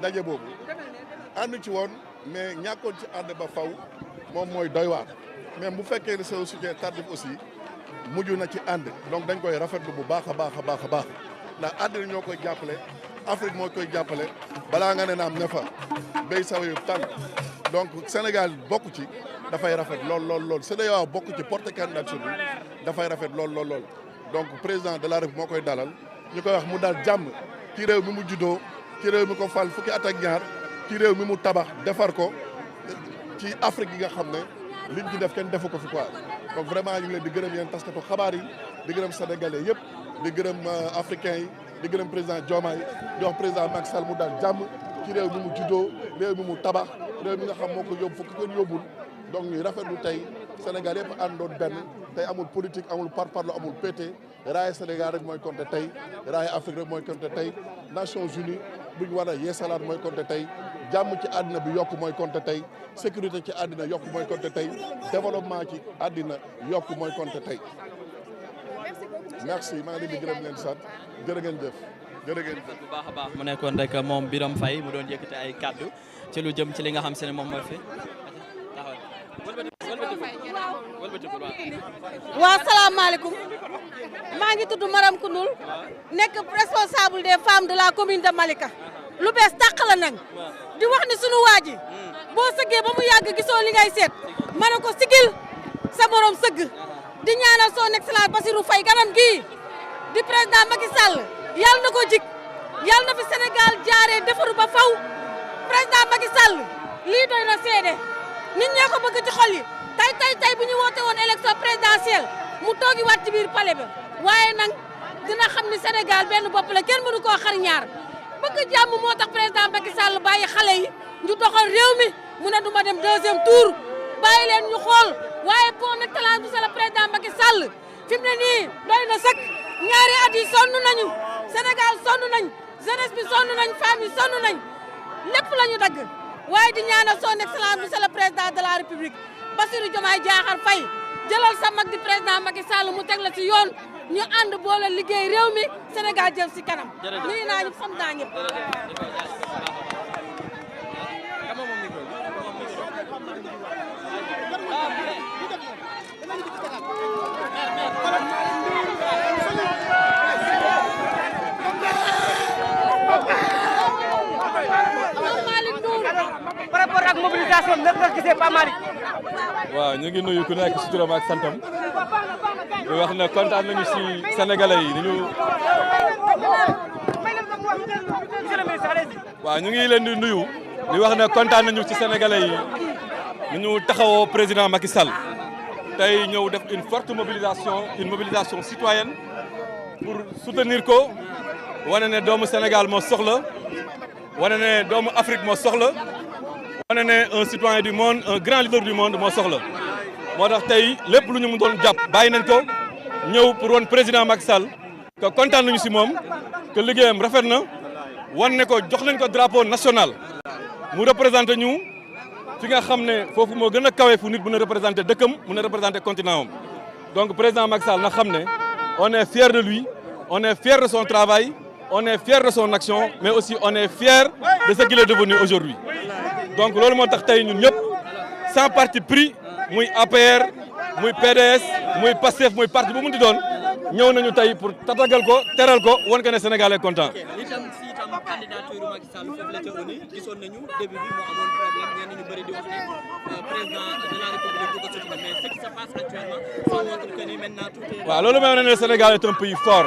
daje boobu ànd ci woon mais ñàkkoon ci ànd ba faw moom mooy doy waar mais bu fekkee ne c'est un soutien tardif aussi mujj na ci ànd donc dañ koy rafetlu bu baax a baax a baax a baax ndax àddina ñoo koy jàppale Afrique moo koy jàppale balaa nga ne naam ne fa béy saw yu tànn donc Sénégal bokk ci dafay rafet lool CEDEAO bokk ci porte candidature bi dafay rafet lool donc président de la République moo koy dalal ñu koy wax mu dal jàmm ci réew mi mu juddoo ci réew mi ko fal fukki at ak ñaar ci réew mi mu tabax defar ko ci Afrique yi nga xam ne liñ ci def kenn defu ko fi quoi donc vraiment ñu ngi leen di gërëm yéen taskatu xabaar yi di gërëm sénégalais yëpp di gërëm africains yi di gërëm président Diomaye di wax président Macky Sall mu dal jàmm ci réew mi mu juddoo réew mi mu tabax réew mi nga xam moo ko yóbbu fukki kenn yóbbul donc ñuy rafetlu tey Sénégal yëpp àndoon benn tey amul politique amul parparlo amul pété raaya Sénégal rek mooy compté tey raaya Afrique rek mooy compté tey Nations Unies buñ war a yeesalaat mooy compté tey jàmm ci àddina bi yokk mooy compté tey sécurité ci àddina yokk mooy compté tey développement ci àddina yokk mooy compté tey merci maa ngi leen di gërëm leen sant jërë ngeen jëf jërë ngeen jëf bu baax a baax mu nekkoon rek moom Birame Faye mu doon yëkkati ay kaddu ci lu jëm ci li nga xam se ne moom mooy fi waaw salaamaaleykum maa ngi tudd Maram Koundoul nekk responsable des femmes de la commune de Malika lu bees tàq la nag di wax ni sunu waa ji boo sëggee ba mu yàgg gisoo li ngay seet ma ne ko sigil sa morom sëgg di ñaanal son excellence Bassirou Faye ganam gii di président Macky Sall yàlla na ko jik yàlla na fi Sénégal jaaree defaru ba faw président Macky Sall lii doy na seede nit ñee ko bëgg ci xol yi tey bu ñu woote woon élection présidentielle mu toogi waat ci biir palais ba waaye nag dina xam ni Sénégal benn bopp la kenn mënu koo xar ñaar bëgg jàmm moo tax président Macky Sall bàyyi xale yi ñu doxal réew mi mu ne duma dem deuxième tour bàyyi leen ñu xool waaye bon excellence monsieur le président Macky Sall fi mu ne nii doy na sëkk ñaari at yi sonn nañu Sénégal sonn nañ jeunesse bi sonn nañ femme yi sonn nañ lépp la ñu dagg waaye di ñaanal son excellence monsieur le président de la république Bassirou Diomaye Diakhar Faye jëlal sa mag di président Macky Sall mu teg la ci yoon ñu ànd boole liggéey réew mi Sénégal jëm ci kanam. nuyu naa ñu xam naa ñëpp. par rapport ak mobilisation bi nga gisee Pape Malick. waaw ñu ngi nuyu ku nekk ci turam ak santam di wax ne kontaan nañu ci sénégalais yi ñu. waaw ñu ngi leen di nuyu di wax ne kontaan nañu ci sénégalais yi ñu taxawoo président Macky Sall tey ñëw def une forte mobilisation citoyenne pour soutenir ko wane ne doomu Sénégal moo soxla wane ne doomu Afrique moo soxla. wane ne un citoyen du monde un grand leader du monde moo soxla moo tax tey lépp lu ñu mu doon jàpp bàyyi nañ ko ñëw pour wan président Macky Sall que kontaan nañu si moom que liggéeyam rafet na wan ne ko jox nañ ko drapeau national mu représenté ñu fi nga xam ne foofu moo gën a kawe fu nit mën a représenté dëkkam mën a représenté continent am donc président Macky Sall na xam ne on est fier de lui on est fier de son travail on est fier de son action mais aussi on est fier de ce qu'il est devenu aujourd'hui donc loolu moo tax tey ñun ñëpp sans parti pris muy APR muy PDS muy PASTEF muy parti bu mu di doon ñëw nañu tey pour tatagal ko teral ko wan ko ne Sénégal est content. itam candidature Macky Sall foofu la ca ONU gisoon nañu début bi moo amoon problème ñenn ñu bëri di wax ne président de la République du ko soutenir mais ce qui se passe actuellement ça montre que ni maintenant tout est. waaw loolu mooy wane ne le Sénégal est un pays fort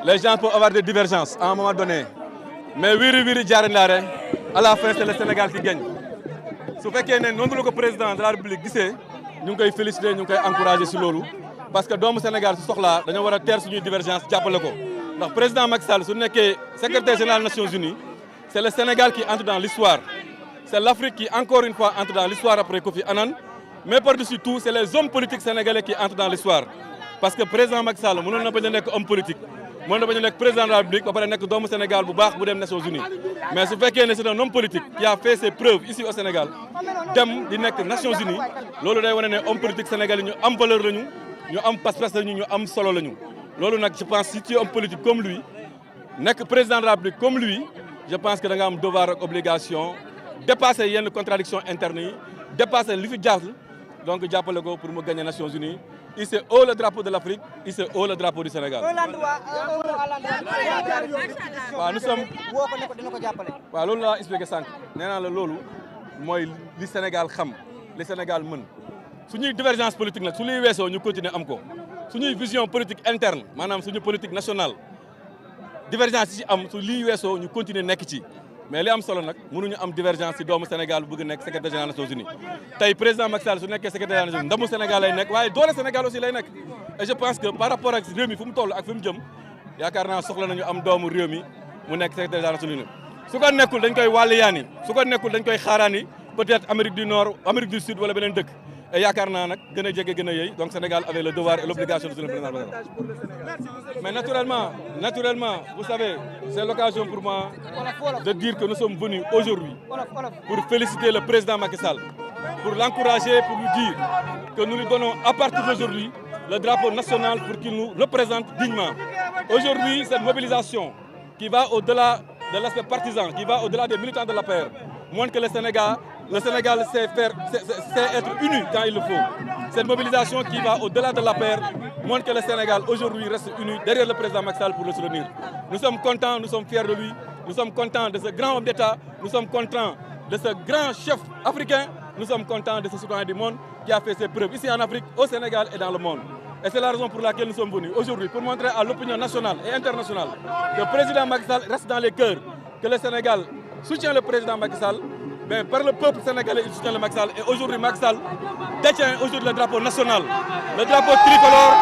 les gens peuvent avoir des divergences à un moment donné mais wiiri wiiri jaari ndaare à la fin c'est le Sénégal qui gagne. su fekkee ne noonu la ko président de la République gisee ñu ngi koy féliciter ñu ngi koy encourager si loolu parce que doomu Sénégal su soxlaa dañoo war a teer suñuy divergence jàppale ko ndax président Macky Sall su nekkee secrétaire général des Nations Unies c'est le Sénégal qui entre dans l'histoire c'est l'Afrique qui encore une fois entre dans l'histoire après Kofi Annan mais par-dessus tout c'est les hommes politiques sénégalais qui entrent dans l'histoire parce que président Macky Sall mënoon na bañ a nekk homme politique mënoon na bañ a nekk président de la République ba pare nekk doomu Sénégal bu baax bu dem Nations Unies mais su fekkee ne c'est un homme politique qui a fait ses preuves ici au Sénégal dem di nekk Nations Unies loolu day wane ne homme politique sénégalais ñu am valeur lañu ñu am pas-pas lañu ñu am solo lañu loolu nag je pense si tu es homme politique comme lui nekk président de la République comme lui je pense que da nga am devoir ak obligation dépasser yenn contradiction interne yi dépasser li fi jaas donc jàppale ko pour mu gagner Nations Unies. Il c'est haut le drapeau de l'Afrique, il c'est haut le drapeau du Sénégal. waaw nous sommes. waaw loolu laa expliqué sànq nee naa la loolu mooy li Sénégal xam li Sénégal mën suñuy divergence politique nag su ñuy weesoo ñu continuer am ko suñuy vision politique interne maanaam suñu politique nationale divergence yi ci am su lii weesoo ñu continuer nekk ci. mais li am solo nag mënuñu am divergence ci doomu Sénégal bu bëgg nekk secrétaire général des Nations Unies tey président Macky Sall su nekkee secrétaire général des Nations Unies ndamu Sénégal lay nekk waaye doole Sénégal aussi lay nekk et je pense que par rapport ak réew mi fu mu toll ak fi mu jëm yaakaar naa soxla nañu am doomu réew mi mu nekk secrétaire général des Nations Unies su ko nekkul dañ koy wàlliyaani su ko nekkul dañ koy xaaraani peut-être Amérique du Nord Amérique du Sud wala beneen dëkk et yaakaar naa nag gën a jege gën a yey donc Sénégal avait le devoir et l'obligation de se le président. Mais naturellement, vous savez, c'est l'occasion pour moi de dire que nous sommes venus aujourd'hui pour féliciter le président Macky Sall, pour l'encourager, pour lui dire que nous lui donnons à partir d'aujourd'hui le drapeau national pour qu'il nous représente dignement. Aujourd'hui, cette mobilisation qui va au-delà de l'aspect partisan, qui va au-delà des militants de l'APR, montre que le Sénégal sait être uni quand il le faut. Cette mobilisation qui va au-delà de l'APR montre que le Sénégal aujourd'hui reste uni derrière le président Macky Sall pour le soutenir. Nous sommes contents, nous sommes fiers de lui, nous sommes contents de ce grand homme d'État, nous sommes contents de ce grand chef africain, nous sommes contents de ce citoyen du monde qui a fait ses preuves ici en Afrique, au Sénégal et dans le monde. Et c'est la raison pour laquelle nous sommes venus aujourd'hui, pour montrer à l'opinion nationale et internationale que le président Macky Sall reste dans les cœurs, que le Sénégal soutient le président Macky Sall, mais par le peuple sénégalais, il soutient le Macky Sall. Et aujourd'hui, Macky Sall détient aujourd'hui le drapeau national, le drapeau tricolore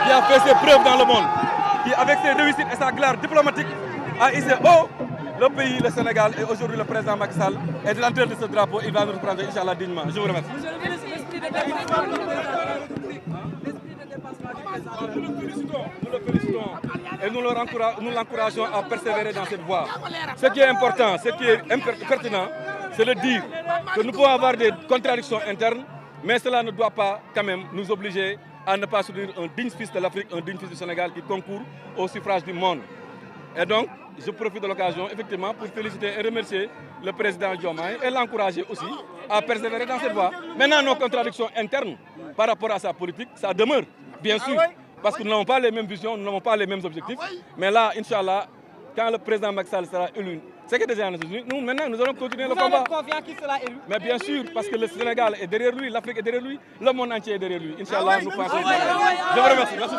qui a fait ses preuves dans le monde, qui avec ses réussites et sa gloire diplomatique a hissé haut le pays, le Sénégal. Et aujourd'hui, le président Macky Sall est l'entrée de ce drapeau. Il va nous reprendre, Inch'Allah, dignement. Je vous remercie. Nous le félicitons et nous l'encourageons à persévérer dans cette voie. Ce qui est important, ce qui est pertinent, c'est de dire que nous pouvons avoir des contradictions internes, mais cela ne doit pas quand même nous obliger à ne pas soutenir un digne fils de l'Afrique, un digne fils du Sénégal qui concourt au suffrage du monde. Et donc, je profite de l'occasion, effectivement, pour féliciter et remercier le président Diomaye et l'encourager aussi à persévérer dans cette voie. Maintenant, nos contradictions internes par rapport à sa politique, ça demeure, bien sûr, parce que nous n'avons pas les mêmes visions, nous n'avons pas les mêmes objectifs. Mais là, Inch'Allah, quand le président Macky Sall sera élu, c'est que déjà nous, maintenant, nous allons continuer le combat. Vous êtes confiant qu'il sera élu? Mais bien sûr, parce que le Sénégal est derrière lui, l'Afrique est derrière lui, le monde entier est derrière lui. Inch'Allah, nous pensons. Je vous remercie. Merci.